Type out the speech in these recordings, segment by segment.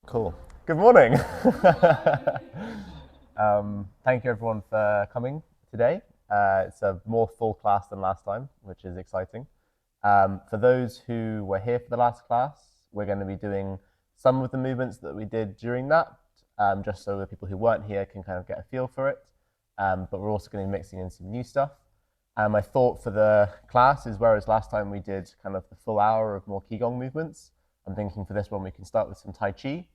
Cool. Good morning. Thank you everyone for coming today. It's a more full class than last time, which is exciting. For those who were here for the last class, we're going to be doing some of the movements that we did during that, just so the people who weren't here can kind of get a feel for it. But we're also going to be mixing in some new stuff. My thought for the class is whereas last time we did kind of the full hour of more Qigong movements, I'm thinking for this one we can start with some Tai Chi,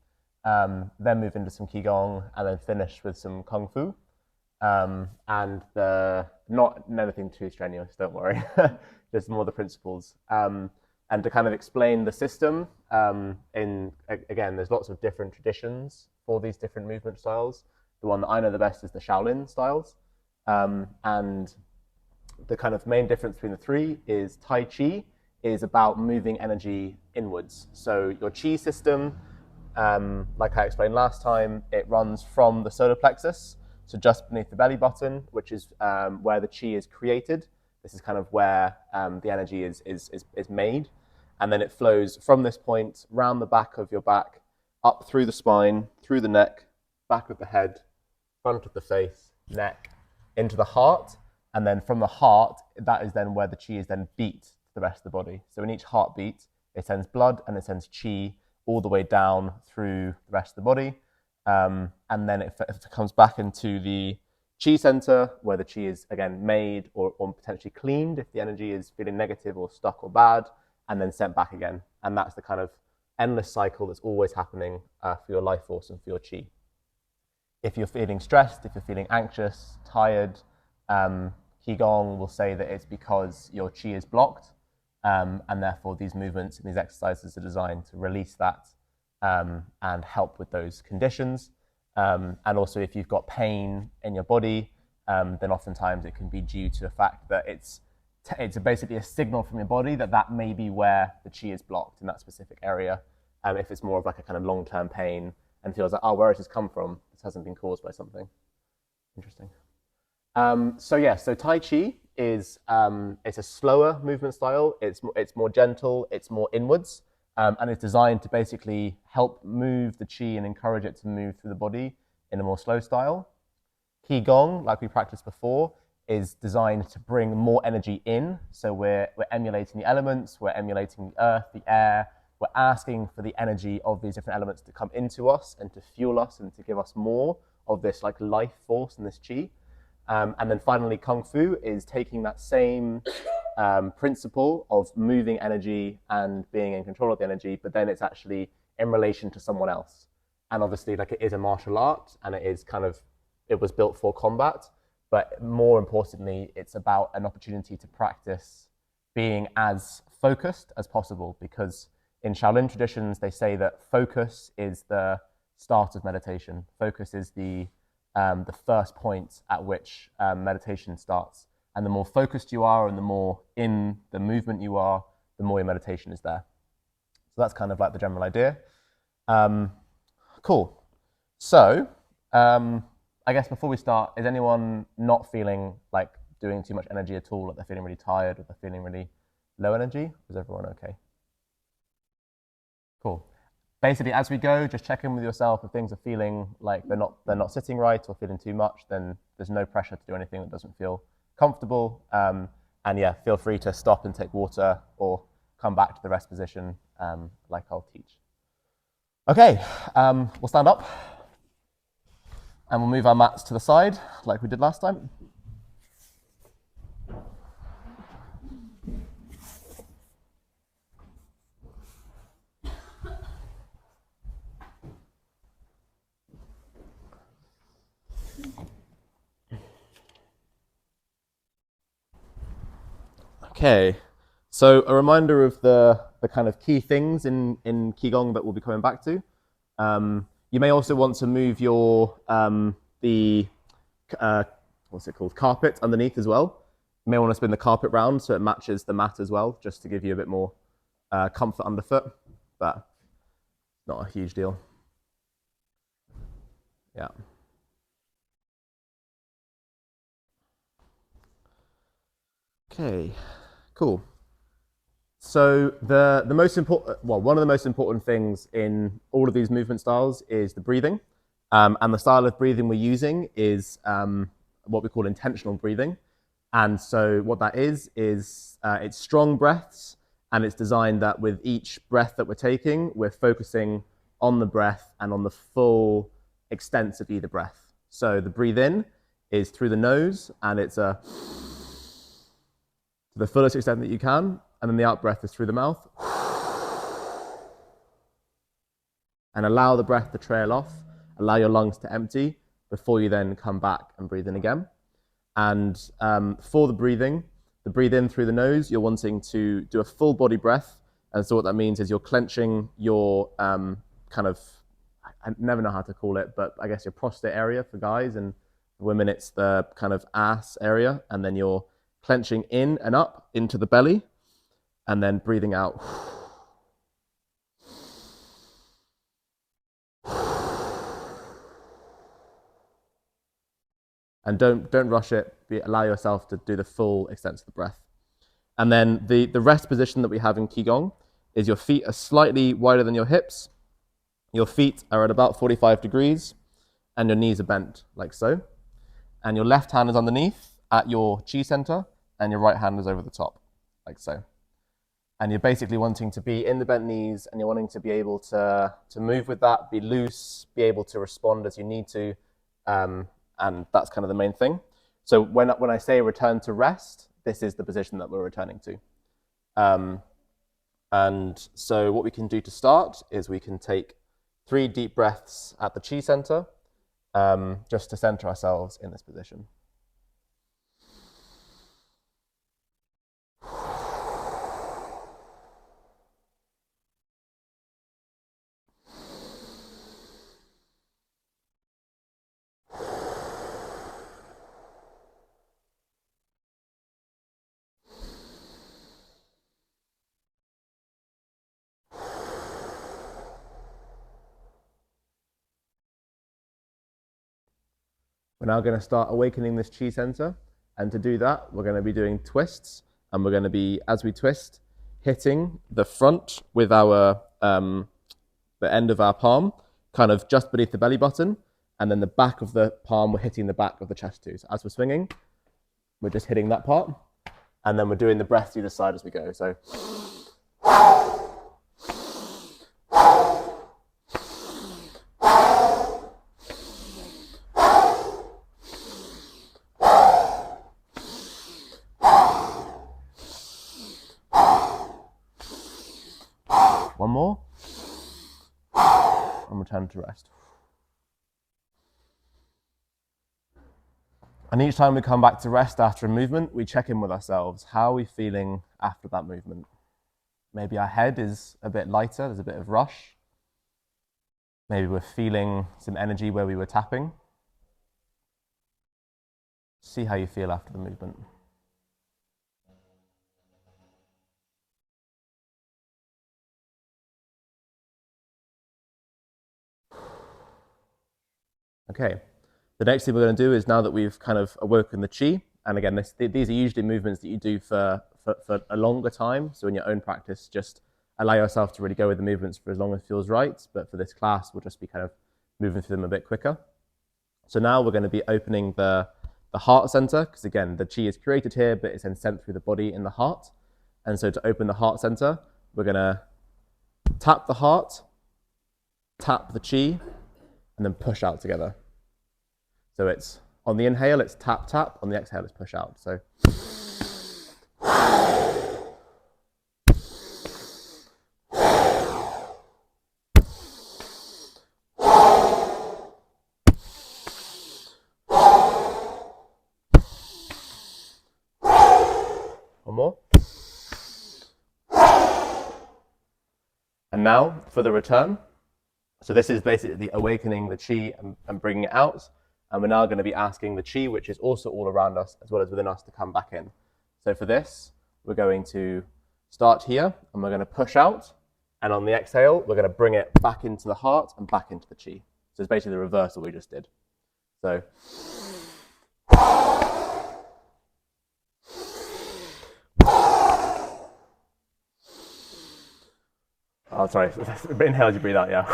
then move into some Qigong, and then finish with some Kung Fu. And not anything too strenuous, don't worry, just more the principles. And to kind of explain the system, again, there's lots of different traditions for these different movement styles. The one that I know the best is the Shaolin styles. And the kind of main difference between the three is Tai Chi is about moving energy inwards. So your Chi system, like I explained last time, it runs from the solar plexus, so just beneath the belly button, which is where the Chi is created. This is kind of where the energy is made. And then it flows from this point round the back of your back, up through the spine, through the neck, back of the head, front of the face, neck, into the heart. And then from the heart, that is then where the Chi is then beat to the rest of the body. So in each heartbeat, it sends blood and it sends Chi all the way down through the rest of the body. And then it comes back into the Chi center, where the Chi is again made or potentially cleaned if the energy is feeling negative or stuck or bad, and then sent back again. And that's the kind of endless cycle that's always happening for your life force and for your Chi. If you're feeling stressed, if you're feeling anxious, tired, Qigong will say that it's because your Chi is blocked, and therefore these movements and these exercises are designed to release that and help with those conditions. And also, if you've got pain in your body, then oftentimes it can be due to the fact that it's basically a signal from your body that that may be where the Chi is blocked in that specific area. If it's more of like a kind of long-term pain and feels like, oh, where has this come from? This hasn't been caused by something. Interesting. So Tai Chi is it's a slower movement style. It's more gentle. It's more inwards, and it's designed to basically help move the Chi and encourage it to move through the body in a more slow style. Qigong, like we practiced before, is designed to bring more energy in. So we're emulating the elements, we're emulating the earth, the air. We're asking for the energy of these different elements to come into us and to fuel us and to give us more of this like life force and this Chi. And then finally, Kung Fu is taking that same principle of moving energy and being in control of the energy, but then it's actually in relation to someone else. And obviously, like it is a martial art, and it was built for combat. But more importantly, it's about an opportunity to practice being as focused as possible, because in Shaolin traditions, they say that focus is the start of meditation. Focus is the first point at which meditation starts. And the more focused you are and the more in the movement you are, the more your meditation is there. So that's kind of like the general idea. Cool. So I guess before we start, is anyone not feeling like doing too much energy at all? Like they're feeling really tired or they're feeling really low energy? Is everyone okay? Cool. Basically, as we go, just check in with yourself. If things are feeling like they're not sitting right or feeling too much, then there's no pressure to do anything that doesn't feel comfortable. And yeah, feel free to stop and take water or come back to the rest position, like I'll teach. Okay, we'll stand up and we'll move our mats to the side like we did last time. Okay, so a reminder of the kind of key things in Qigong that we'll be coming back to. You may also want to move your the what's it called, carpet underneath as well. You may want to spin the carpet round so it matches the mat as well, just to give you a bit more comfort underfoot, but not a huge deal. Yeah. Okay, cool. So the most important, well, one of the most important things in all of these movement styles is the breathing. And the style of breathing we're using is what we call intentional breathing. And so what that is it's strong breaths, and it's designed that with each breath that we're taking, we're focusing on the breath and on the full extent of either breath. So the breathe in is through the nose, and it's to the fullest extent that you can, and then the out breath is through the mouth. And allow the breath to trail off, allow your lungs to empty before you then come back and breathe in again. And for the breathe in through the nose, you're wanting to do a full body breath. And so what that means is you're clenching your kind of, I never know how to call it, but I guess your prostate area for guys, and for women it's the kind of ass area. And then you're clenching in and up into the belly, and then breathing out. And don't rush it. Allow yourself to do the full extent of the breath. And then the rest position that we have in Qigong is your feet are slightly wider than your hips. Your feet are at about 45 degrees, and your knees are bent like so. And your left hand is underneath at your chi center, and your right hand is over the top, like so. And you're basically wanting to be in the bent knees, and you're wanting to be able to move with that, be loose, be able to respond as you need to. And that's kind of the main thing. So when I say return to rest, this is the position that we're returning to. And so what we can do to start is we can take 3 deep breaths at the chi center, just to center ourselves in this position. We're now going to start awakening this chi center. And to do that, we're going to be doing twists. And we're going to be, as we twist, hitting the front with our the end of our palm, kind of just beneath the belly button. And then the back of the palm, we're hitting the back of the chest too. So as we're swinging, we're just hitting that part. And then we're doing the breath to either side as we go. So one more, and return to rest. And each time we come back to rest after a movement, we check in with ourselves. How are we feeling after that movement? Maybe our head is a bit lighter, there's a bit of rush. Maybe we're feeling some energy where we were tapping. See how you feel after the movement. Okay, the next thing we're going to do is, now that we've kind of awoken the chi, and again, these are usually movements that you do for a longer time. So in your own practice, just allow yourself to really go with the movements for as long as it feels right. But for this class, we'll just be kind of moving through them a bit quicker. So now we're going to be opening the heart center, because again, the chi is created here, but it's then sent through the body in the heart. And so to open the heart center, we're going to tap the heart, tap the chi, and then push out together. So it's on the inhale, it's tap, tap. On the exhale, it's push out. So one more. And now for the return. So this is basically awakening the chi and bringing it out. And we're now going to be asking the chi, which is also all around us as well as within us, to come back in. So for this, we're going to start here and we're going to push out. And on the exhale, we're going to bring it back into the heart and back into the chi. So it's basically the reverse of what we just did. So Oh, sorry. Inhale as you breathe out, yeah.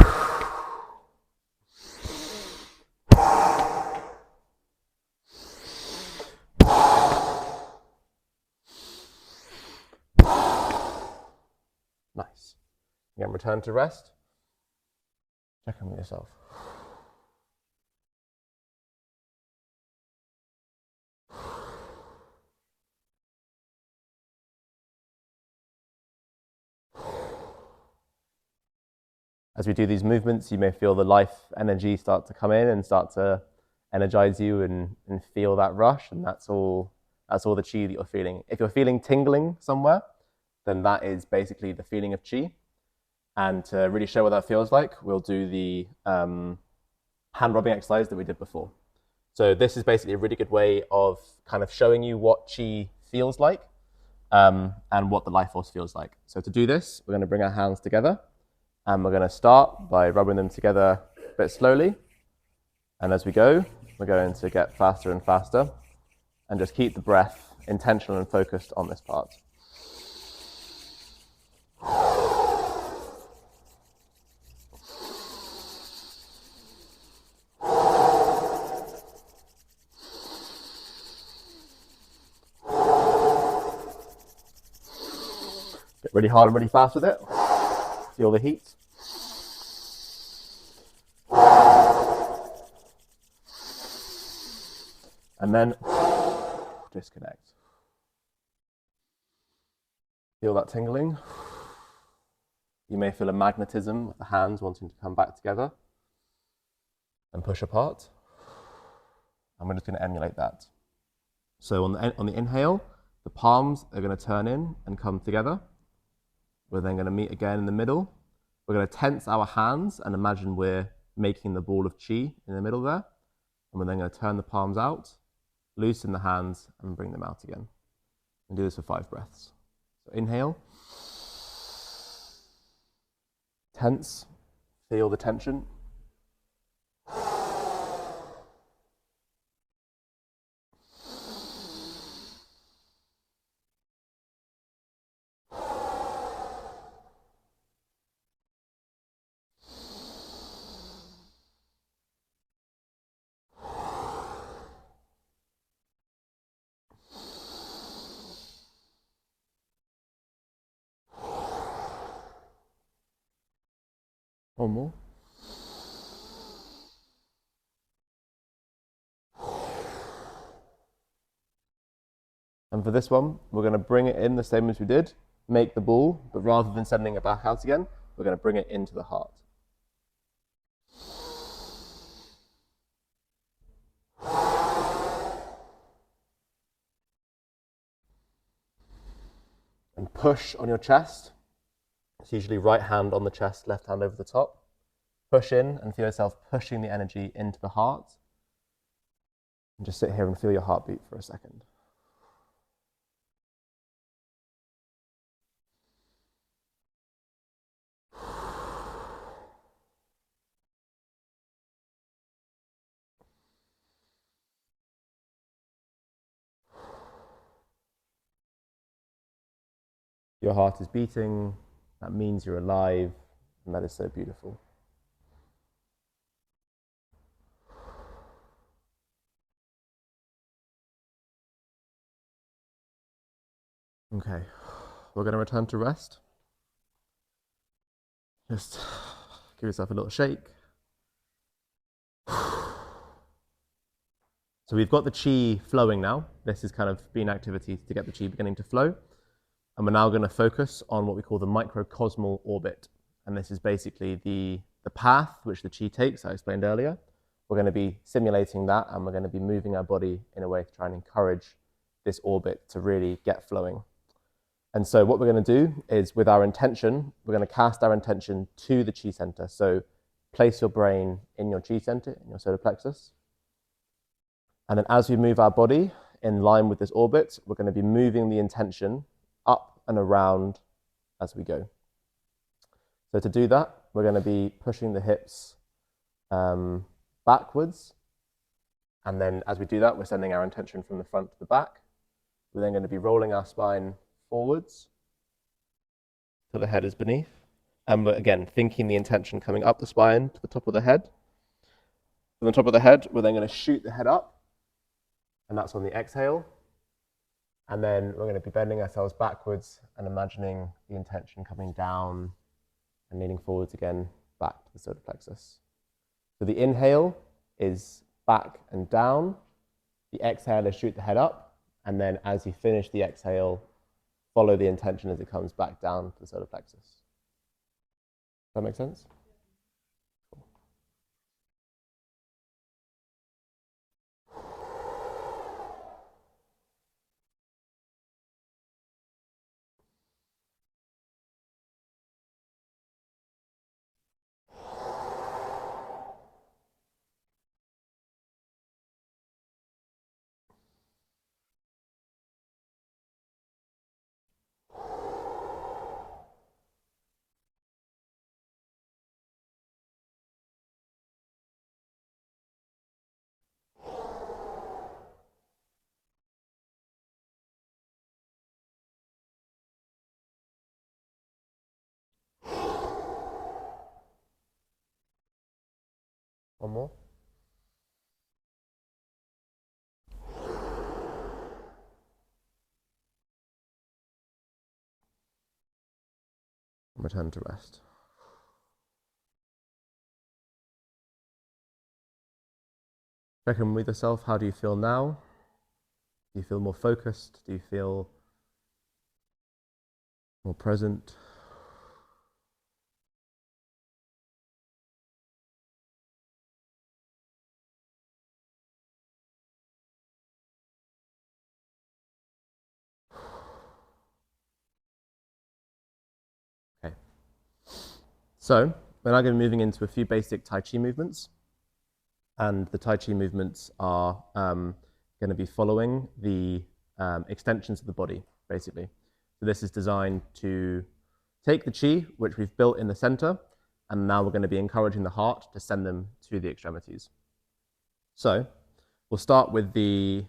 Nice. Again, return to rest. Check in with yourself. As we do these movements, you may feel the life energy start to come in and start to energize you and feel that rush, and that's all the chi that you're feeling. If you're feeling tingling somewhere, then that is basically the feeling of chi. And to really show what that feels like, we'll do the hand rubbing exercise that we did before. So this is basically a really good way of kind of showing you what chi feels like and what the life force feels like. So to do this, we're going to bring our hands together. And we're going to start by rubbing them together a bit slowly. And as we go, we're going to get faster and faster. And just keep the breath intentional and focused on this part. Get really hard and really fast with it. Feel the heat. And then disconnect. Feel that tingling. You may feel a magnetism of the hands wanting to come back together and push apart. And we're just going to emulate that. So on the inhale, the palms are going to turn in and come together. We're then going to meet again in the middle. We're going to tense our hands and imagine we're making the ball of chi in the middle there. And we're then going to turn the palms out, loosen the hands, and bring them out again. And do this for 5 breaths. So inhale. Tense. Feel the tension. One more. And for this one, we're going to bring it in the same as we did, make the ball, but rather than sending it back out again, we're going to bring it into the heart. And push on your chest. It's usually right hand on the chest, left hand over the top. Push in and feel yourself pushing the energy into the heart. And just sit here and feel your heartbeat for a second. Your heart is beating. That means you're alive, and that is so beautiful. Okay, we're going to return to rest. Just give yourself a little shake. So we've got the chi flowing now. This is kind of been activity to get the chi beginning to flow. And we're now going to focus on what we call the microcosmal orbit. And this is basically the path which the chi takes, I explained earlier. We're going to be simulating that, and we're going to be moving our body in a way to try and encourage this orbit to really get flowing. And so what we're going to do is, with our intention, we're going to cast our intention to the chi center. So place your brain in your chi center, in your solar plexus. And then as we move our body in line with this orbit, we're going to be moving the intention up and around as we go. So to do that, we're going to be pushing the hips backwards. And then as we do that, we're sending our intention from the front to the back. We're then going to be rolling our spine forwards till the head is beneath. And we're, again, thinking the intention coming up the spine to the top of the head. From the top of the head, we're then going to shoot the head up, and that's on the exhale. And then we're going to be bending ourselves backwards and imagining the intention coming down and leaning forwards again, back to the solar plexus. So the inhale is back and down. The exhale is shoot the head up. And then as you finish the exhale, follow the intention as it comes back down to the solar plexus. Does that make sense? One more. Return to rest. Check in with yourself. How do you feel now? Do you feel more focused? Do you feel more present? Okay. So we're now going to be moving into a few basic Tai Chi movements. And the Tai Chi movements are going to be following the extensions of the body, basically. So this is designed to take the Qi, which we've built in the center, and now we're going to be encouraging the heart to send them to the extremities. So we'll start with the,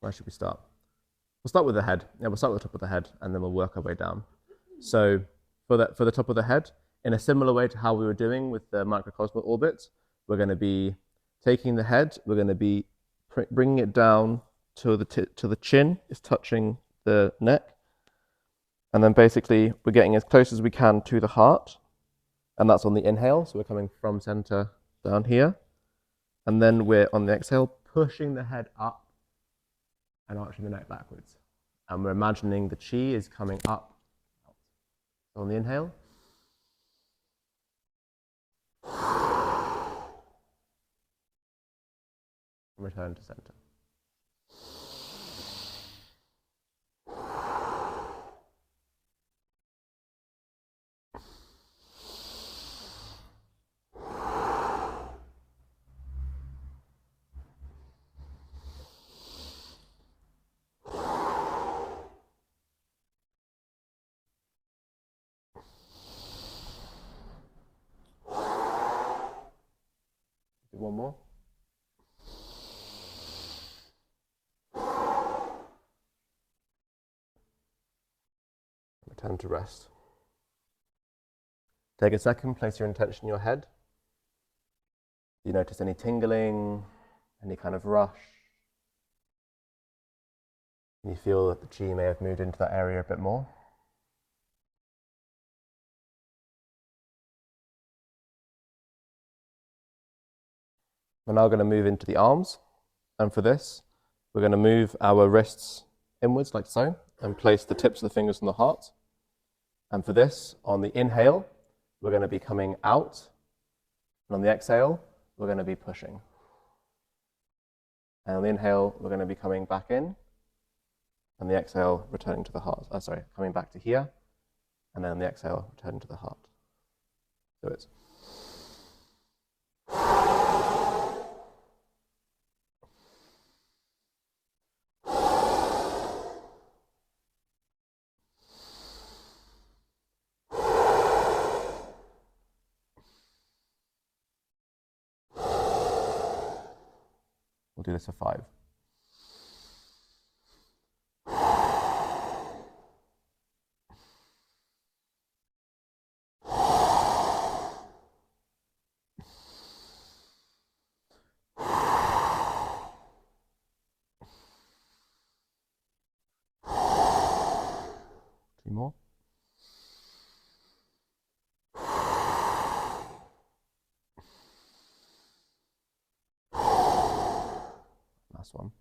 where should we start? We'll start with the head. Yeah, we'll start with the top of the head, and then we'll work our way down. So for the top of the head, in a similar way to how we were doing with the microcosmal orbit, we're going to be taking the head, we're going to be bringing it down to the chin, is touching the neck. And then basically we're getting as close as we can to the heart. And that's on the inhale. So we're coming from center down here. And then we're on the exhale, pushing the head up and arching the neck backwards. And we're imagining the Qi is coming up. So on the inhale. Return to center. Do one more. Return to rest. Take a second, place your intention in your head. Do you notice any tingling, any kind of rush? Can you feel that the Qi may have moved into that area a bit more? We're now going to move into the arms. And for this, we're going to move our wrists inwards like so and place the tips of the fingers on the heart. And for this, on the inhale, we're going to be coming out. And on the exhale, we're going to be pushing. And on the inhale, we're going to be coming back in. And the exhale, returning to the heart. Coming back to here. And then on the exhale, returning to the heart. So it's we'll do this for 5. more. Last one.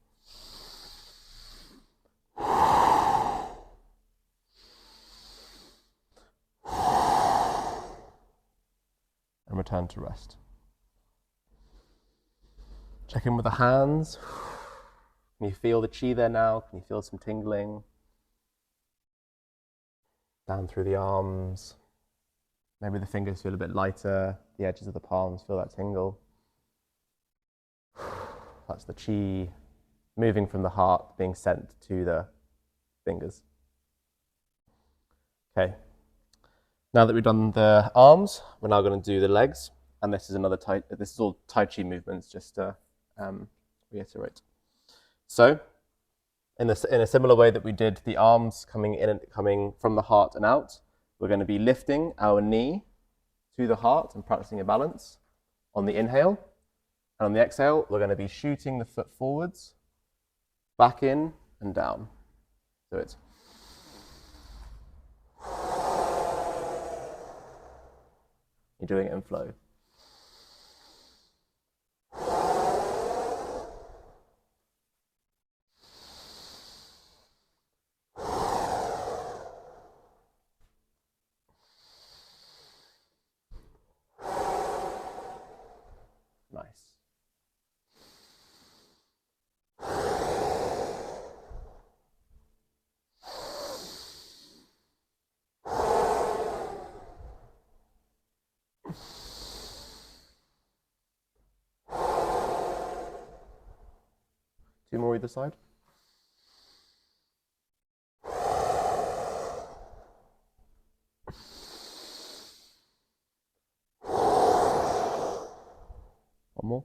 And return to rest. Check in with the hands. Can you feel the chi there now? Can you feel some tingling? Down through the arms. Maybe the fingers feel a bit lighter. The edges of the palms feel that tingle. That's the chi moving from the heart, being sent to the fingers. Okay. Now that we've done the arms, we're now going to do the legs. And this is this is all Tai Chi movements, just to reiterate. So, in a similar way that we did the arms coming in and coming from the heart and out, we're going to be lifting our knee to the heart and practicing a balance on the inhale. And on the exhale, we're going to be shooting the foot forwards, back in and down. So it's you're doing it in flow. Nice. Two more either side. One more.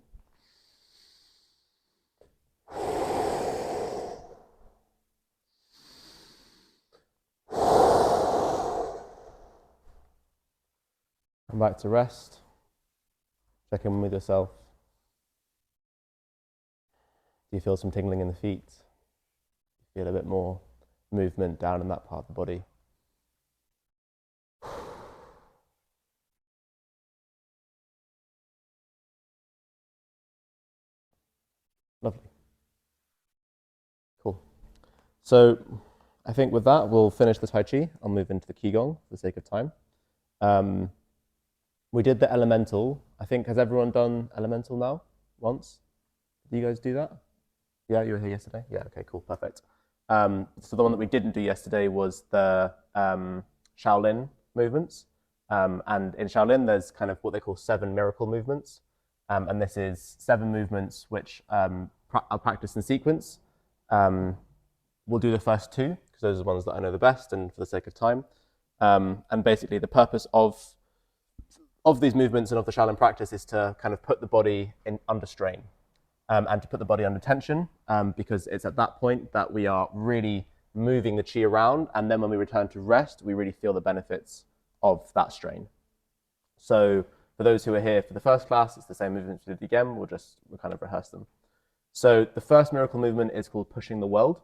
Come back to rest. Check in with yourself. Do you feel some tingling in the feet? Do you feel a bit more movement down in that part of the body? Lovely. Cool. So I think with that, we'll finish the Tai Chi. I'll move into the Qigong for the sake of time. We did the elemental. I think, has everyone done elemental now? Once? Did you guys do that? Yeah, you were here yesterday? Yeah, okay, cool, perfect. So the one that we didn't do yesterday was the Shaolin movements. And in Shaolin, there's kind of what they call 7 miracle movements. And this is 7 movements which I'll practice in sequence. We'll do the first 2, because those are the ones that I know the best and for the sake of time. And basically the purpose of these movements and of the Shaolin practice is to kind of put the body under strain and to put the body under tension, because it's at that point that we are really moving the chi around, and then when we return to rest, we really feel the benefits of that strain. So for those who are here for the first class, it's the same movements we did again, we'll kind of rehearse them. So the first miracle movement is called pushing the world.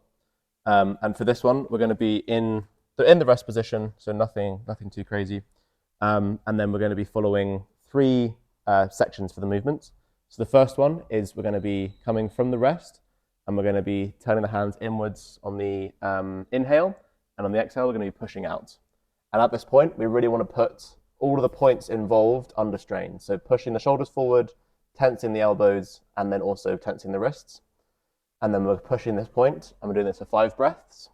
And for this one, we're going to be in the rest position, so nothing too crazy. And then we're going to be following 3 sections for the movement. So the first one is we're going to be coming from the rest, and we're going to be turning the hands inwards on the inhale, and on the exhale, we're going to be pushing out. And at this point, we really want to put all of the points involved under strain. So pushing the shoulders forward, tensing the elbows, and then also tensing the wrists. And then we're pushing this point, and we're doing this for 5 breaths.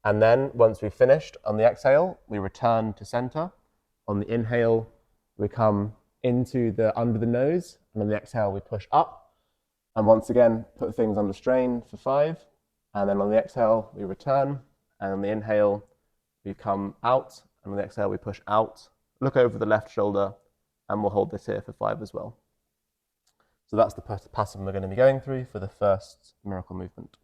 And then once we've finished, on the exhale, we return to center. On the inhale, we come into under the nose, and on the exhale, we push up. And once again, put things under strain for 5. And then on the exhale, we return. And on the inhale, we come out. And on the exhale, we push out. Look over the left shoulder, and we'll hold this here for 5 as well. So that's the pattern we're going to be going through for the first miracle movement.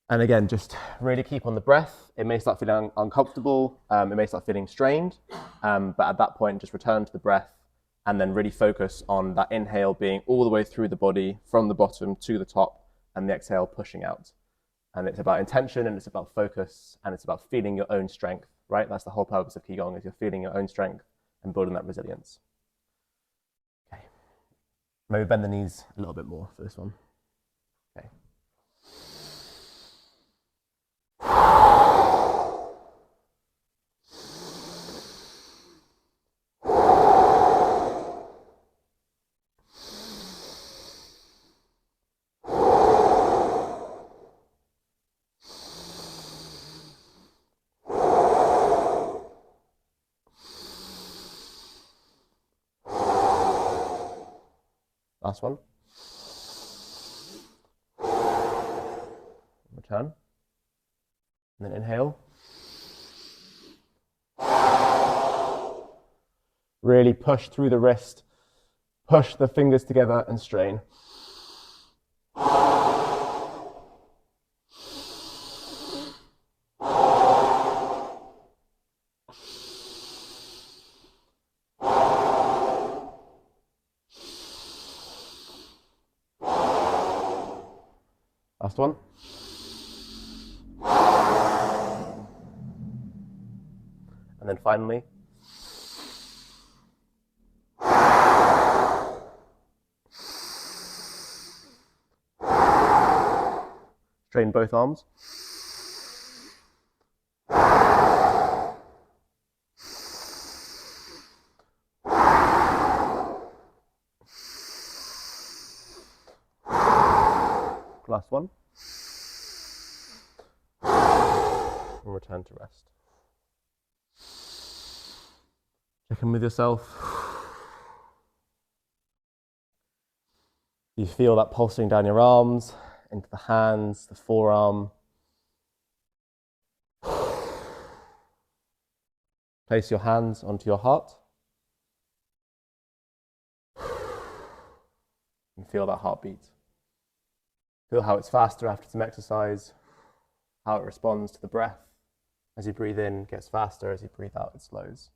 And again, just really keep on the breath. It may start feeling uncomfortable, it may start feeling strained, but at that point, just return to the breath and then really focus on that inhale being all the way through the body, from the bottom to the top, and the exhale pushing out. And it's about intention, and it's about focus, and it's about feeling your own strength right? That's the whole purpose of Qigong, is you're feeling your own strength and building that resilience. Okay. Maybe bend the knees a little bit more for this one. Okay. Last one. Return. And then inhale. Really push through the wrist. Push the fingers together and strain. Last one. And then finally, straighten both arms. Last one. And return to rest. Check in with yourself. You feel that pulsing down your arms, into the hands, the forearm. Place your hands onto your heart. And feel that heartbeat. Feel how it's faster after some exercise, how it responds to the breath. As you breathe in, it gets faster. As you breathe out, it slows.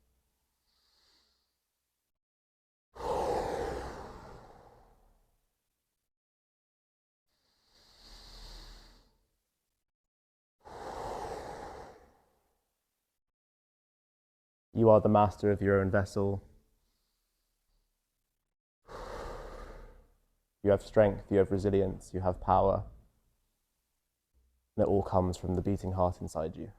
You are the master of your own vessel. You have strength, you have resilience, you have power. And it all comes from the beating heart inside you.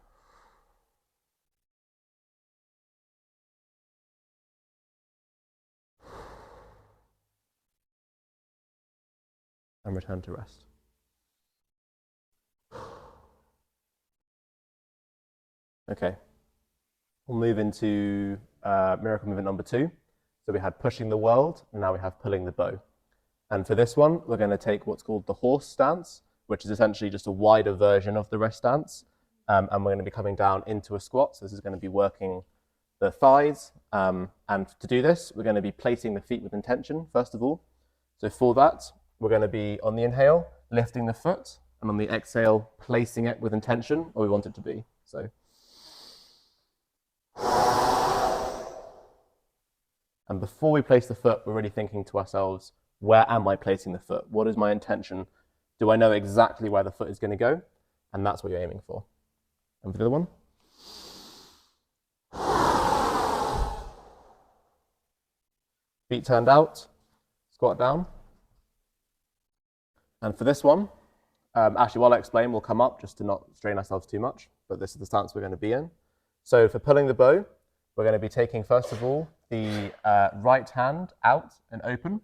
And return to rest. Okay. We'll move into miracle movement number 2. So we had pushing the world, and now we have pulling the bow. And for this one, we're going to take what's called the horse stance, which is essentially just a wider version of the rest stance. And we're going to be coming down into a squat. So this is going to be working the thighs. And to do this, we're going to be placing the feet with intention, first of all. So for that, we're going to be, on the inhale, lifting the foot, and on the exhale, placing it with intention, where we want it to be. So. And before we place the foot, we're really thinking to ourselves, where am I placing the foot? What is my intention? Do I know exactly where the foot is going to go? And that's what you're aiming for. And for the other one. Feet turned out, squat down. And for this one, actually while I explain, we'll come up just to not strain ourselves too much, but this is the stance we're going to be in. So for pulling the bow, we're going to be taking, first of all, the right hand out and open.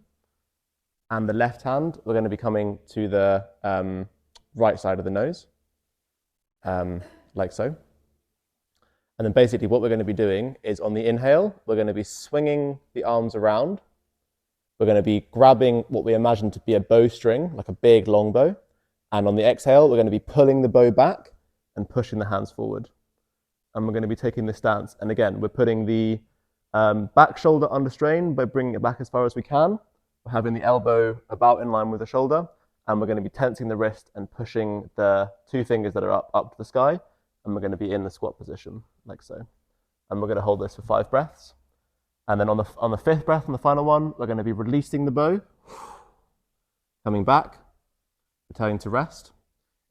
And the left hand, we're going to be coming to the right side of the nose, like so. And then basically what we're going to be doing is on the inhale, we're going to be swinging the arms around. We're going to be grabbing what we imagine to be a bowstring, like a big long bow. And on the exhale, we're going to be pulling the bow back and pushing the hands forward. And we're going to be taking this stance. And again, we're putting the back shoulder under strain by bringing it back as far as we can. We're having the elbow about in line with the shoulder, and we're going to be tensing the wrist and pushing the 2 fingers that are up to the sky, and we're going to be in the squat position, like so. And we're going to hold this for 5 breaths. And then on the 5th breath, on the final one, we're going to be releasing the bow, coming back, returning to rest.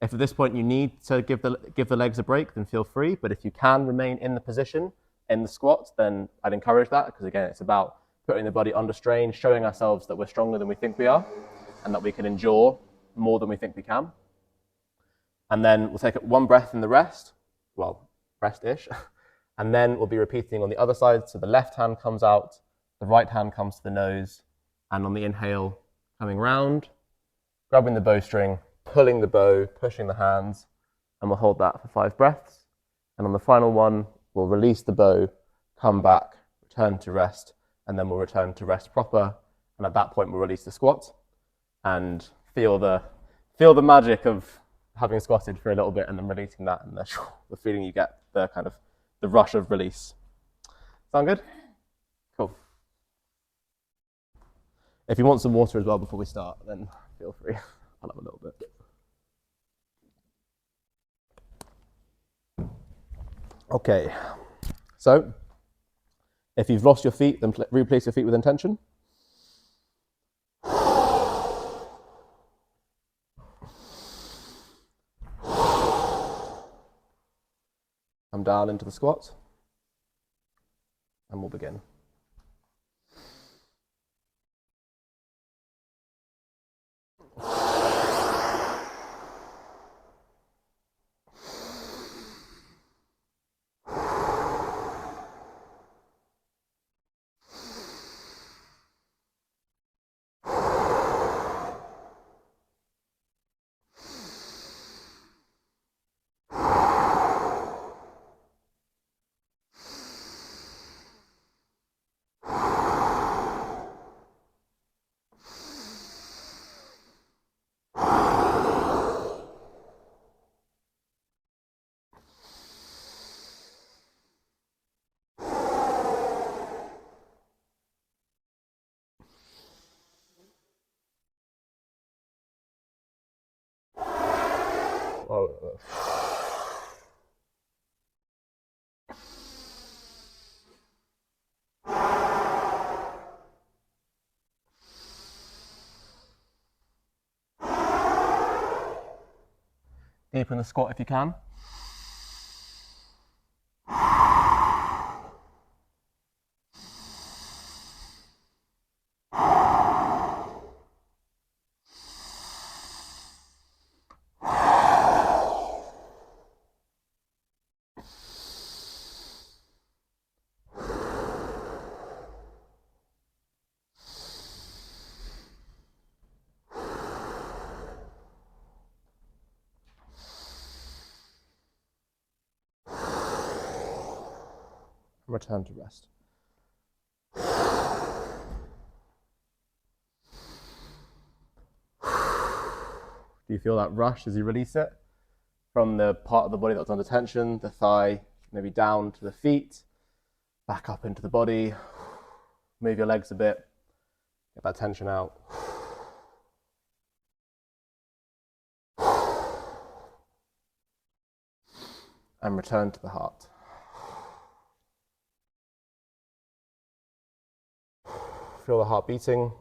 If at this point you need to give the legs a break, then feel free. But if you can remain in the position in the squat, then I'd encourage that, because again, it's about putting the body under strain, showing ourselves that we're stronger than we think we are, and that we can endure more than we think we can. And then we'll take one breath in the rest, well, rest-ish, and then we'll be repeating on the other side. So the left hand comes out, the right hand comes to the nose, and on the inhale, coming round, grabbing the bowstring, pulling the bow, pushing the hands, and we'll hold that for 5 breaths. And on the final one, we'll release the bow, come back, return to rest, and then we'll return to rest proper. And at that point, we'll release the squat and feel the magic of having squatted for a little bit and then releasing that, and the feeling you get, the kind of the rush of release. Sound good? Cool. If you want some water as well before we start, then feel free. I'll have a little bit. Okay, so if you've lost your feet, then replace your feet with intention. Come down into the squat, and we'll begin. Deepen the squat if you can. Return to rest. Do you feel that rush as you release it? From the part of the body that was under tension, the thigh, maybe down to the feet, back up into the body. Move your legs a bit, get that tension out. And return to the heart. Feel the heart beating.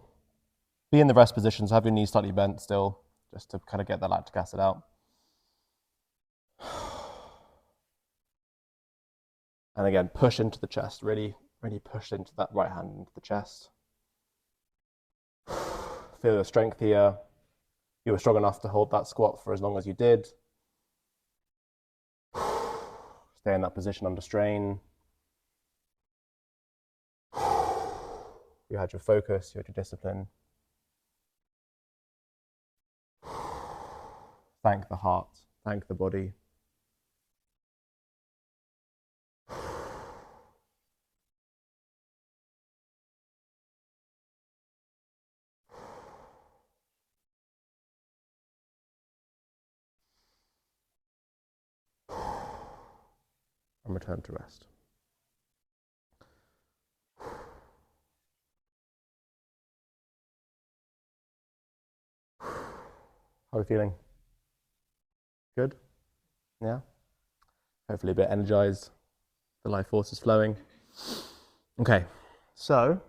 Be in the rest position, so have your knees slightly bent still, just to kind of get that lactic acid out. And again, push into the chest, really push into that right hand into the chest. Feel your strength here. You were strong enough to hold that squat for as long as you did. Stay in that position under strain. You had your focus, you had your discipline. Thank the heart, thank the body. And return to rest. How are we feeling? Good? Yeah? Hopefully a bit energized. The life force is flowing. Okay, so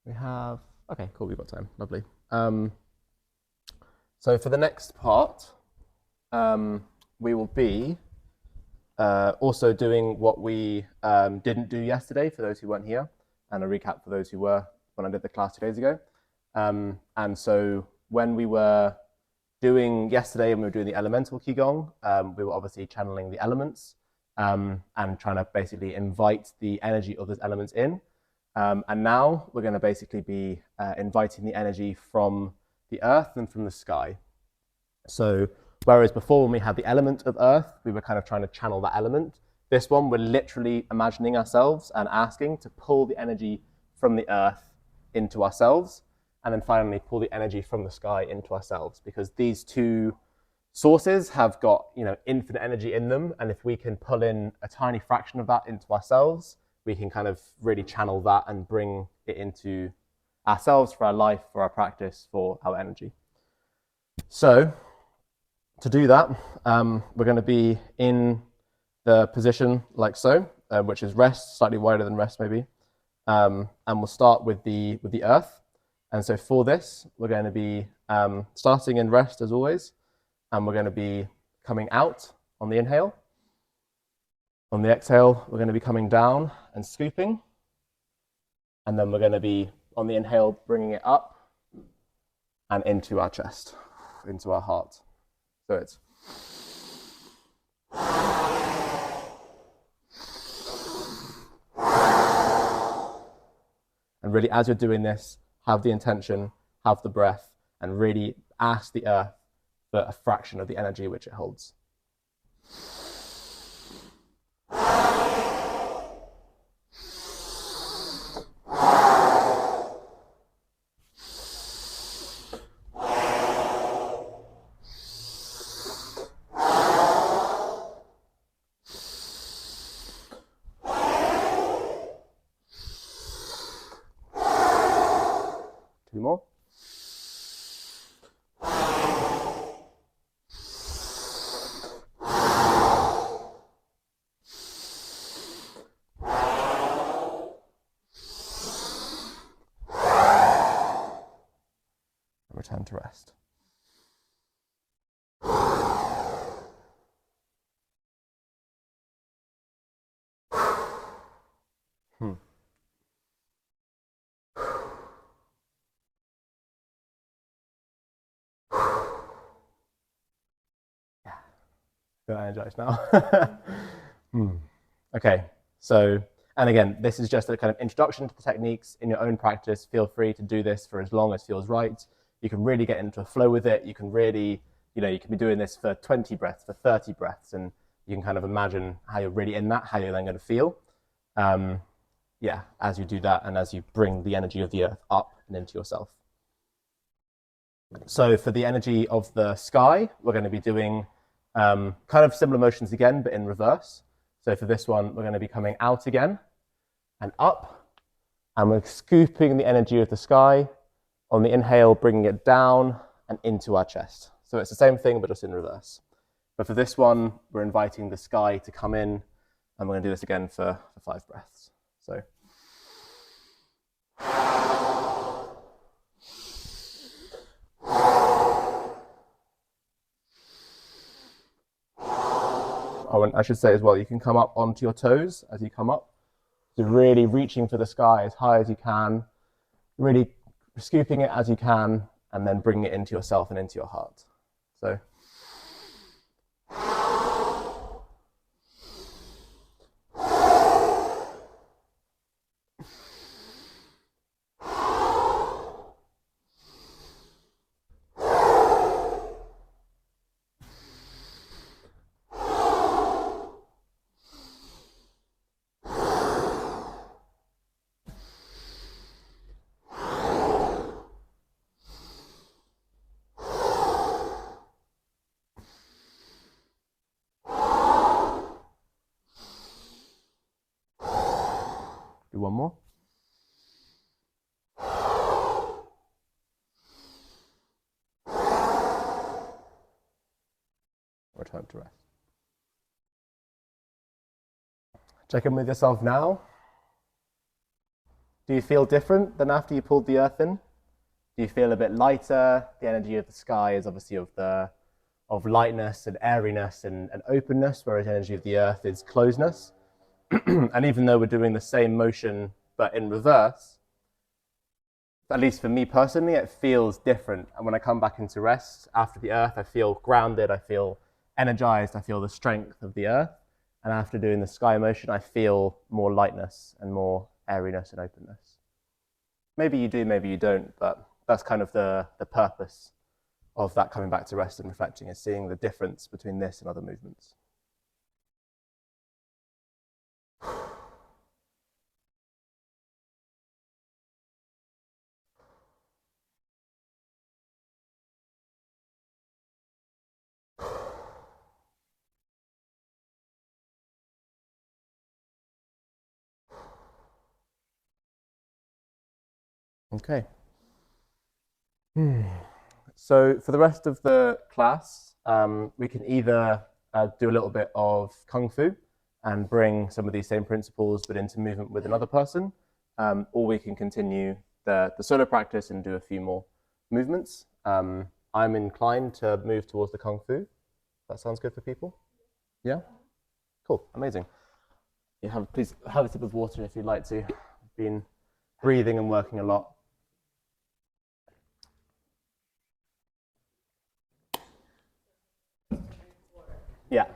we have, okay, cool, we've got time, lovely. So for the next part, we will be also doing what we didn't do yesterday for those who weren't here, and a recap for those who were when I did the class 2 days ago. And so when we were doing yesterday and we were doing the elemental Qigong, we were obviously channeling the elements and trying to basically invite the energy of those elements in. And now we're going to basically be inviting the energy from the earth and from the sky. So whereas before when we had the element of earth, we were kind of trying to channel that element. This one, we're literally imagining ourselves and asking to pull the energy from the earth into ourselves, and then finally pull the energy from the sky into ourselves, because these two sources have got, you know, infinite energy in them, and if we can pull in a tiny fraction of that into ourselves, we can kind of really channel that and bring it into ourselves for our life, for our practice, for our energy. So to do that, we're going to be in the position like so, which is rest, slightly wider than rest maybe, and we'll start with the earth. And so for this, we're going to be starting in rest as always, and we're going to be coming out on the inhale. On the exhale, we're going to be coming down and scooping, and then we're going to be, on the inhale, bringing it up and into our chest, into our heart. So it's and really, as you're doing this, have the intention, have the breath, and really ask the earth for a fraction of the energy which it holds. Two more. And return to rest. Feel energized now. Okay, so, and again, this is just a kind of introduction to the techniques. In your own practice, feel free to do this for as long as feels right. You can really get into a flow with it. You can really, you know, you can be doing this for 20 breaths, for 30 breaths, and you can kind of imagine how you're really in that, how you're then going to feel. Yeah, as you do that and as you bring the energy of the earth up and into yourself. So for the energy of the sky, we're going to be doing kind of similar motions again, but in reverse. So for this one, we're going to be coming out again and up, and we're scooping the energy of the sky. On the inhale, bringing it down and into our chest. So it's the same thing, but just in reverse. But for this one, we're inviting the sky to come in, and we're going to do this again for 5 breaths. So. Oh, and I should say as well, you can come up onto your toes as you come up. So really reaching for the sky as high as you can, really scooping it as you can, and then bringing it into yourself and into your heart. So. Do one more. Return to rest. Check in with yourself now. Do you feel different than after you pulled the earth in? Do you feel a bit lighter? The energy of the sky is obviously of the lightness and airiness and openness, whereas the energy of the earth is closeness. And even though we're doing the same motion but in reverse, at least for me personally, it feels different. And when I come back into rest after the earth, I feel grounded, I feel energized, I feel the strength of the earth. And after doing the sky motion, I feel more lightness and more airiness and openness. Maybe you do, maybe you don't, but that's kind of the purpose of that coming back to rest and reflecting, is seeing the difference between this and other movements. Okay. So for the rest of the class, we can either do a little bit of Kung Fu and bring some of these same principles but into movement with another person, or we can continue the solo practice and do a few more movements. I'm inclined to move towards the Kung Fu. That sounds good for people? Yeah? Cool, amazing. Please have a sip of water if you'd like to. I've been breathing and working a lot. Yeah.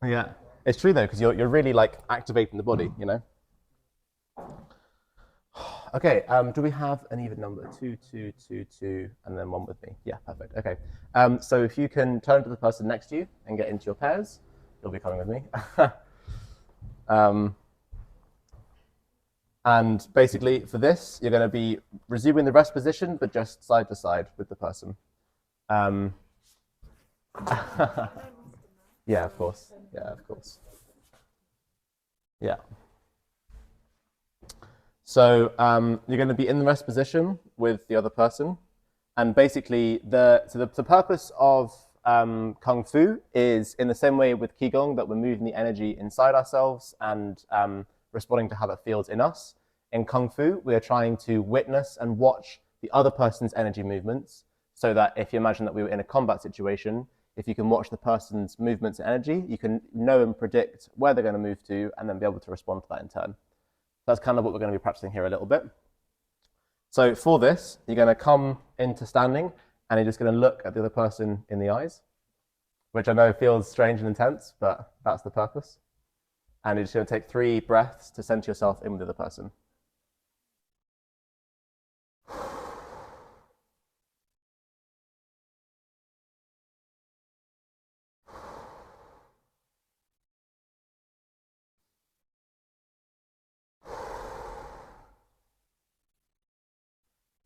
Yeah. It's true though, because you're really like activating the body, you know? Okay, do we have an even number? 2, 2, 2, 2, and then one with me. Yeah, perfect. Okay. So if you can turn to the person next to you and get into your pairs, you'll be coming with me. And basically for this, you're going to be resuming the rest position, but just side to side with the person. Yeah, of course. Yeah, of course. Yeah. So you're going to be in the rest position with the other person. And basically, the purpose of Kung Fu is in the same way with Qigong, that we're moving the energy inside ourselves and responding to how that feels in us. In Kung Fu, we are trying to witness and watch the other person's energy movements, so that if you imagine that we were in a combat situation, if you can watch the person's movements and energy, you can know and predict where they're going to move to and then be able to respond to that in turn. That's kind of what we're going to be practicing here a little bit. So for this, you're going to come into standing and you're just going to look at the other person in the eyes, which I know feels strange and intense, but that's the purpose. And you're just going to take 3 breaths to center yourself in with the other person.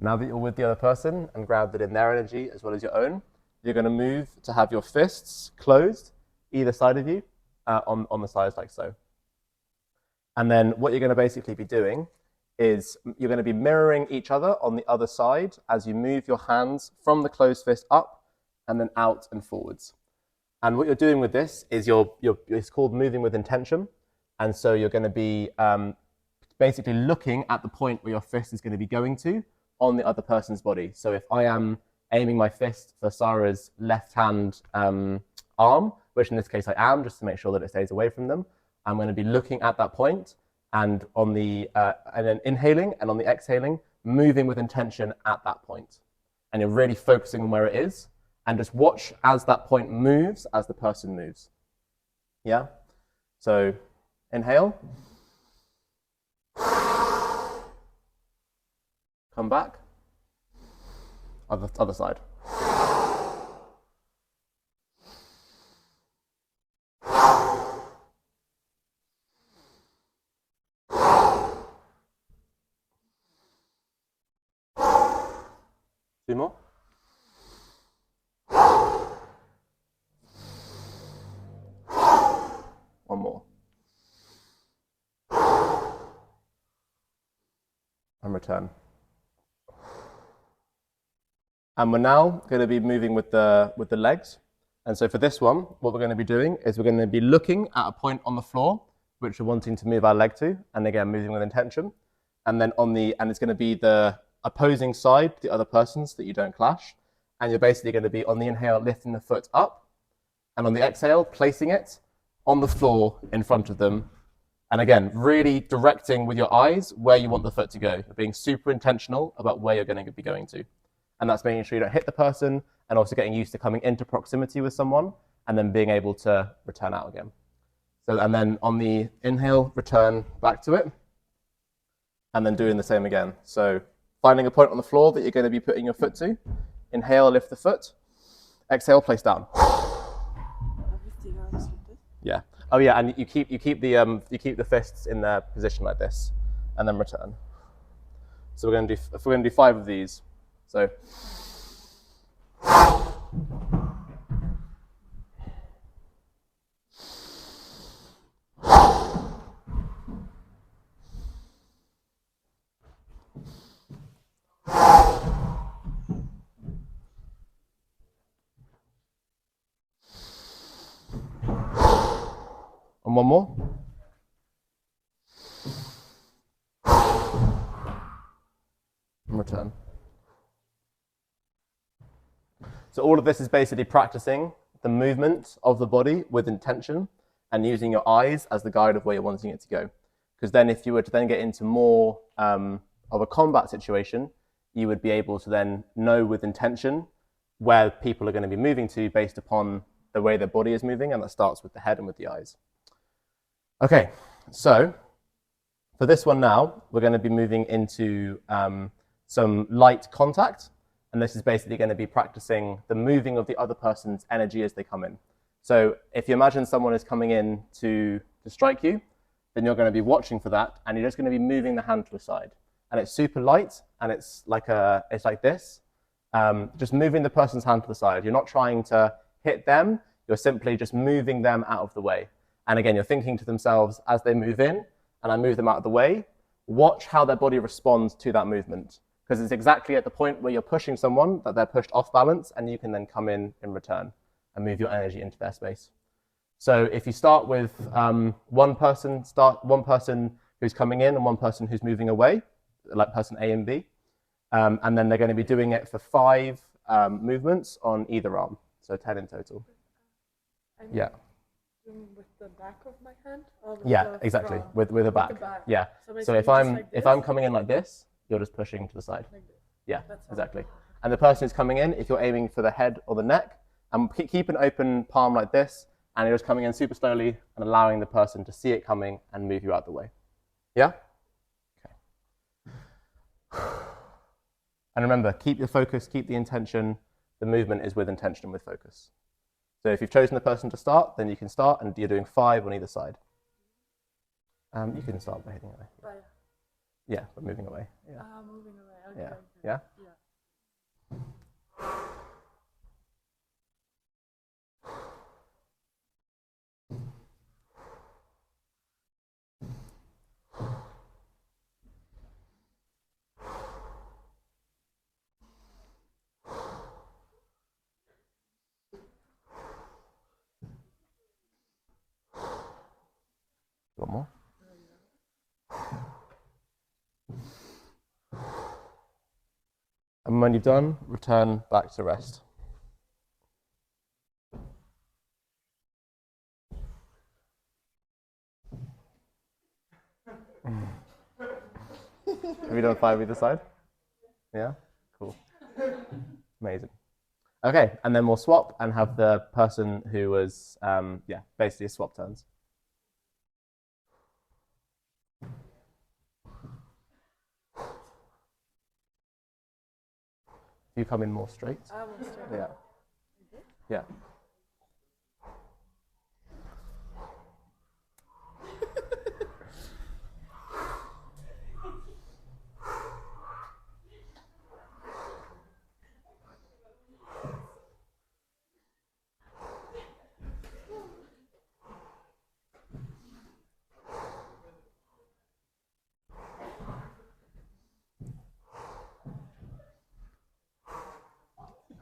Now that you're with the other person and grounded in their energy as well as your own, you're going to move to have your fists closed either side of you on the sides like so. And then what you're going to basically be doing is you're going to be mirroring each other on the other side as you move your hands from the closed fist up and then out and forwards. And what you're doing with this is it's called moving with intention. And so you're going to be basically looking at the point where your fist is going to be going to on the other person's body. So if I am aiming my fist for Sarah's left hand arm, which in this case I am, just to make sure that it stays away from them, I'm going to be looking at that point and on the and then inhaling, and on the exhaling, moving with intention at that point. And you're really focusing on where it is, and just watch as that point moves as the person moves. Yeah? So inhale. Come back. Other side. 2 more. One more. And return. And we're now going to be moving with the legs. And so for this one, what we're going to be doing is we're going to be looking at a point on the floor, which we're wanting to move our leg to, and again, moving with intention. And then and it's going to be the opposing side, the other person's, that you don't clash. and you're basically going to be on the inhale lifting the foot up, and on the exhale placing it on the floor in front of them. And again, really directing with your eyes where you want the foot to go, being super intentional about where you're going to be going to. And that's making sure you don't hit the person, and also getting used to coming into proximity with someone and then being able to return out again. So, and then on the inhale, return back to it, and then doing the same again. So finding a point on the floor that you're going to be putting your foot to. Inhale, lift the foot. Exhale, place down. Yeah. Oh yeah, and you keep the fists in their position like this, and then return. So we're going to do 5 of these. So. And one more. And return. So all of this is basically practicing the movement of the body with intention and using your eyes as the guide of where you're wanting it to go. Because then if you were to then get into more of a combat situation, you would be able to then know with intention where people are going to be moving to based upon the way their body is moving, and that starts with the head and with the eyes. Okay, so for this one now, we're going to be moving into some light contact, and this is basically going to be practicing the moving of the other person's energy as they come in. So if you imagine someone is coming in to strike you, then you're going to be watching for that, and you're just going to be moving the hand to the side. And it's super light, and it's like this, just moving the person's hand to the side. You're not trying to hit them, you're simply just moving them out of the way. And again, you're thinking to themselves as they move in, and I move them out of the way, watch how their body responds to that movement. Because it's exactly at the point where you're pushing someone that they're pushed off balance, and you can then come in return and move your energy into their space. So if you start with one person who's coming in and one person who's moving away, like person A and B, and then they're going to be doing it for 5 movements on either arm, so 10 in total. Yeah. With the back of my hand? Or with exactly. With the back. With the back. Yeah. So if I'm coming in like this, you're just pushing to the side. Like this. Yeah, exactly. And the person who's coming in, if you're aiming for the head or the neck, and keep an open palm like this, and you're just coming in super slowly and allowing the person to see it coming and move you out the way. Yeah? Okay. And remember, keep your focus, keep the intention. The movement is with intention and with focus. So if you've chosen the person to start, then you can start, and you're doing 5 on either side. You can start by heading away. Yeah, but moving away. Yeah. Moving away. Okay. Yeah. Yeah. One more. And when you've done, return back to rest. Have you done 5 either side? Yeah? Cool. Amazing. Okay, and then we'll swap and have the person who was, basically swap turns. You come in more straight. More straight. Yeah. Yeah.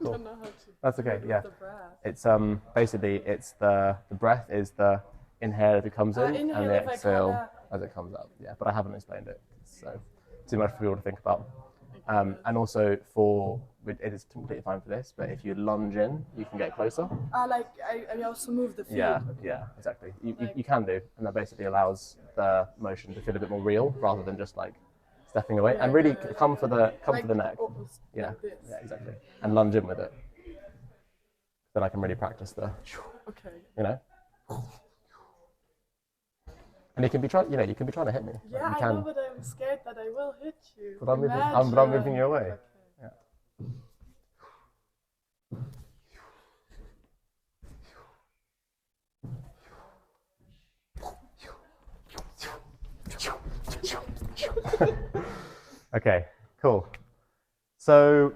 Cool. That's okay. Yeah. It's basically it's the breath is the inhale as it comes in and the exhale as it comes out. Yeah, but I haven't explained it, so too much for people to think about. And also it is completely fine for this, but if you lunge in, you can get closer. Like I also move the feet. Yeah, exactly. You can do, and that basically allows the motion to feel a bit more real rather than just like stepping away. And really come for the neck. Yeah, yeah, exactly. And lunge in with it. Then I can really practice the. Okay. You know. And you can be trying to hit me. Yeah, like I know, but I'm scared that I will hit you. But I'm moving you away. Okay. Yeah. Okay, cool. So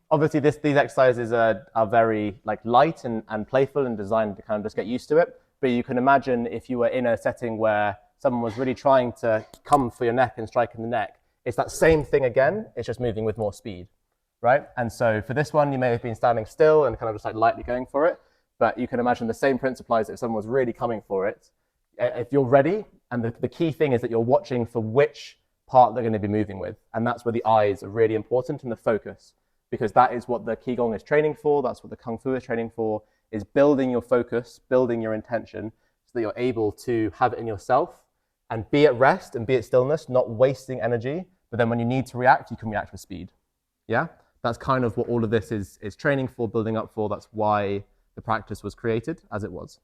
obviously these exercises are very like light and playful and designed to kind of just get used to it. But you can imagine if you were in a setting where someone was really trying to come for your neck and strike in the neck, it's that same thing again, it's just moving with more speed, right? And so for this one, you may have been standing still and kind of just like lightly going for it, but you can imagine the same principle applies if someone was really coming for it. If you're ready, and the key thing is that you're watching for which part they're going to be moving with, and that's where the eyes are really important and the focus, because that is what the Qigong is training for, that's what the Kung Fu is training for, is building your focus, building your intention, so that you're able to have it in yourself and be at rest and be at stillness, not wasting energy, but then when you need to react, you can react with speed. Yeah? That's kind of what all of this is training for, building up for. That's why the practice was created as it was.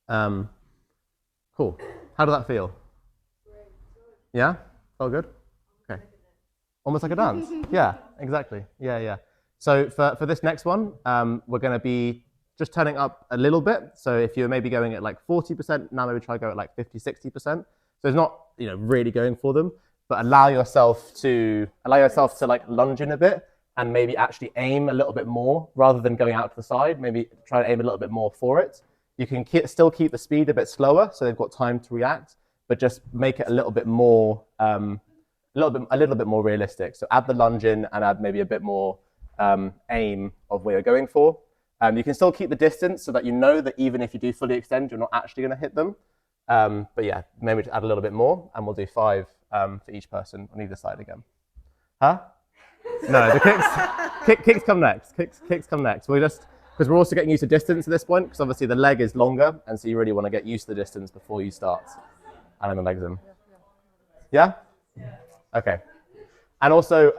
Cool. How did that feel? Yeah? Felt good? Okay. Almost like a dance. Yeah, exactly. Yeah. So for this next one, we're going to be just turning up a little bit. So if you're maybe going at like 40%, now maybe try to go at like 50, 60%. So it's not, really going for them, but allow yourself to like lunge in a bit and maybe actually aim a little bit more rather than going out to the side. Maybe try to aim a little bit more for it. You can still keep the speed a bit slower, so they've got time to react, but just make it a little bit more, a little bit more realistic. So add the lunge in and add maybe a bit more aim of where you're going for. You can still keep the distance so that you know that even if you do fully extend, you're not actually going to hit them. But yeah, maybe add a little bit more, and we'll do 5 for each person on either side again. Huh? No, the kicks come next. Kicks come next. Because we're also getting used to distance at this point, because obviously the leg is longer, and so you really want to get used to the distance before you start. And then the legs in. Yeah? Okay. And also,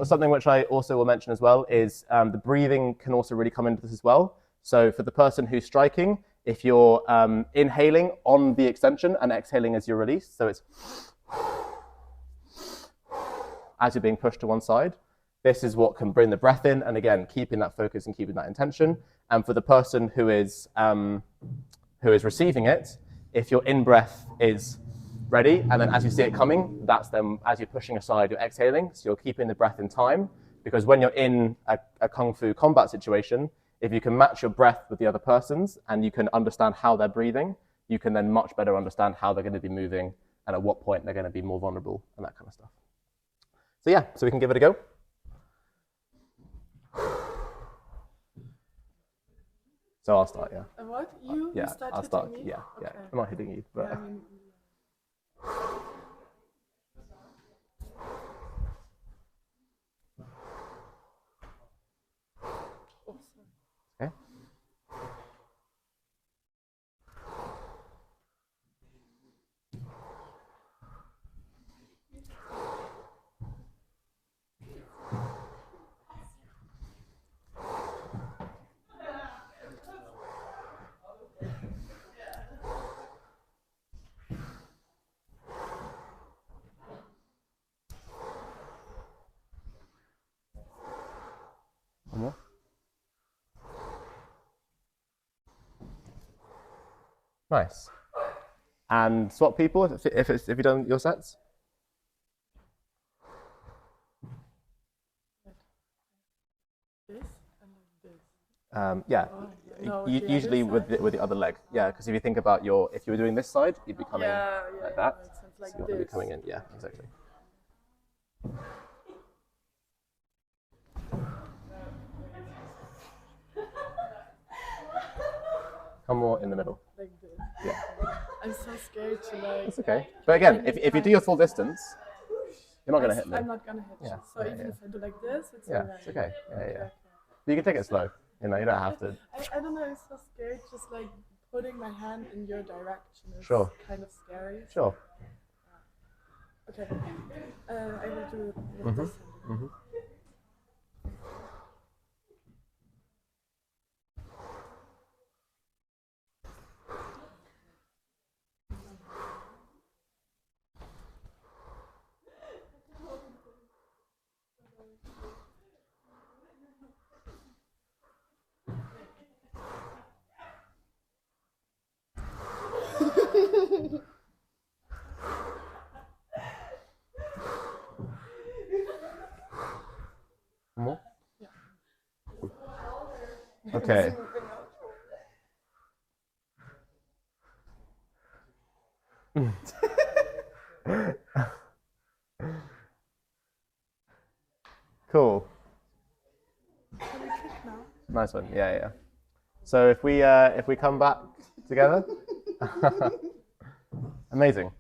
something which I also will mention as well is the breathing can also really come into this as well. So for the person who's striking, if you're inhaling on the extension and exhaling as you release, so it's as you're being pushed to one side, this is what can bring the breath in, and again, keeping that focus and keeping that intention. And for the person who is receiving it, if your in-breath is ready, and then as you see it coming, that's then as you're pushing aside, you're exhaling, so you're keeping the breath in time, because when you're in a Kung Fu combat situation, if you can match your breath with the other person's and you can understand how they're breathing, you can then much better understand how they're going to be moving and at what point they're going to be more vulnerable and that kind of stuff. So yeah, so we can give it a go. So I'll start, yeah. And what? You start I'll start. hitting me? Yeah. Okay. I'm not hitting you, but. Yeah, I mean, Okay. One more. Nice. And swap people if you've done your sets. this and this. Yeah. No, Usually with the other leg. Yeah, because if you think about if you were doing this side, you'd be coming like that. It sounds like So you want to be this. coming in. Yeah, exactly. Come more in the middle. Like this. Yeah. I'm so scared to like. That's okay. But again, if you do your full distance, You're not going to hit me. I'm not gonna hit you. So even if I do like this, it's Yeah, alright. it's okay. Yeah, Okay, yeah. okay. You can take it slow. You know, you don't have to. I don't know, I'm so scared. Just like putting my hand in your direction is Sure. kind of scary. Sure. Okay. I will do it with this hand. More? Yeah. Okay. Cool. Can we kick now? Nice one. Yeah, yeah. So if we come back together, amazing.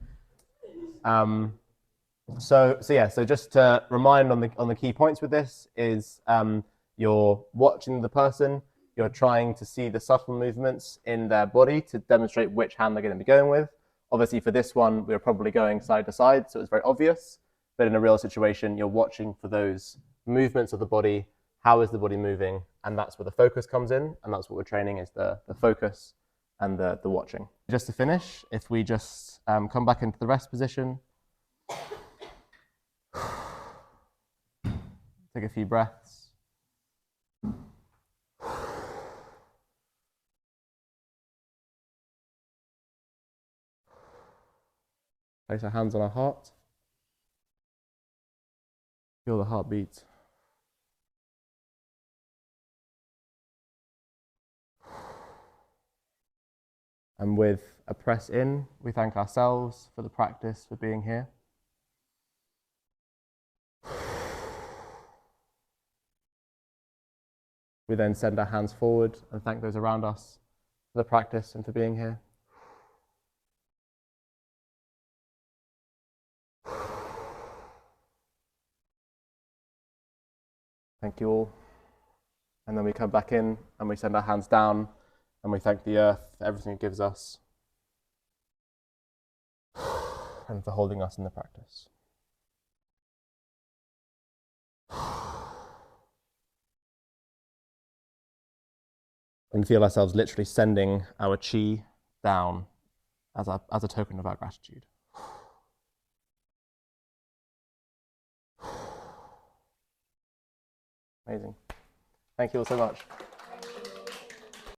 So just to remind on the key points with this is you're watching the person, you're trying to see the subtle movements in their body to demonstrate which hand they're going to be going with. Obviously for this one, we're probably going side to side, so it's very obvious, but in a real situation, you're watching for those movements of the body, how is the body moving, and that's where the focus comes in, and that's what we're training is the focus and the watching. Just to finish, if we just come back into the rest position, take a few breaths. Place our hands on our heart. Feel the heartbeat. And with a press in, we thank ourselves for the practice, for being here. We then send our hands forward and thank those around us for the practice and for being here. Thank you all. And then we come back in and we send our hands down and we thank the earth for everything it gives us and for holding us in the practice. And feel ourselves literally sending our chi down as a token of our gratitude. Amazing. Thank you all so much.